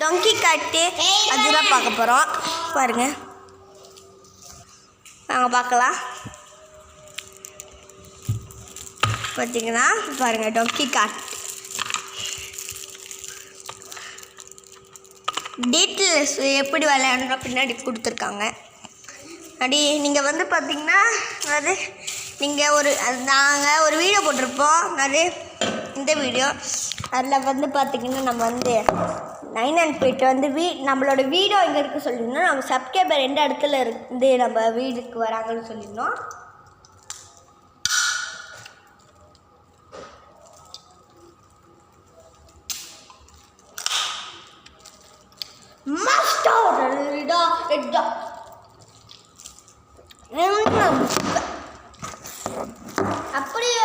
டொங்கி காட்டு அதெல்லாம் பார்க்க போகிறோம். பாருங்கள், நாங்கள் பார்க்கலாம். பார்த்தீங்கன்னா பாருங்கள், டொங்கி காட் டீட்டெயில்ஸ் எப்படி விளையாடுற பின்னாடி கொடுத்துருக்காங்க. அப்படி நீங்கள் வந்து பார்த்தீங்கன்னா அது நீங்கள் நாங்கள் ஒரு வீடியோ போட்டிருப்போம். அது இந்த வீடியோ அதில் வந்து பார்த்திங்கன்னா நம்ம வந்து 9 and போய்ட்டு வந்து நம்மளோட வீடியோ எங்கே இருக்குது சொல்லியிருந்தோம். நம்ம சப்ஸ்கிரைபர் எந்த இடத்துல இருந்து நம்ம வீடுக்கு வராங்கன்னு சொல்லியிருந்தோம். அப்படியே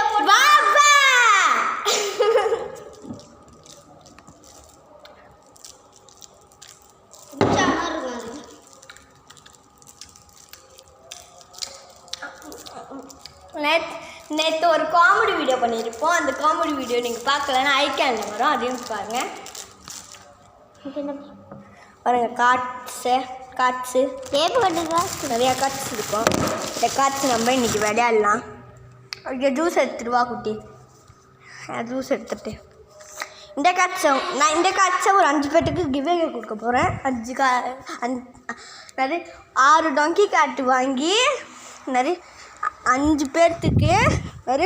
நேற்று ஒரு காமெடி வீடியோ பண்ணியிருப்போம். அந்த காமெடி வீடியோ நீங்கள் பார்க்கலன்னா ஐகேனில் வரும், அதையும் பாருங்கள். பாருங்கள், காட்ஸு நிறையா காட்ஸ் இருக்கும். இந்த காட்ஸ் நம்ம இன்றைக்கி விளையாடலாம். இங்கே ஜூஸ் எடுத்துகிட்டு வா குட்டி. ஜூஸ் எடுத்துகிட்டு இந்த காட்ஸை ஒரு 5 பேர்த்துக்கு கிவ்வே கொடுக்க போகிறேன். 6 டொங்கி காட்டு வாங்கி 5 பேர்த்துக்கு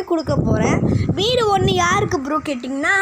கொடுக்க போகிறேன். வீடு ஒன்று யாருக்கு ப்ரோ கேட்டிங்கன்னா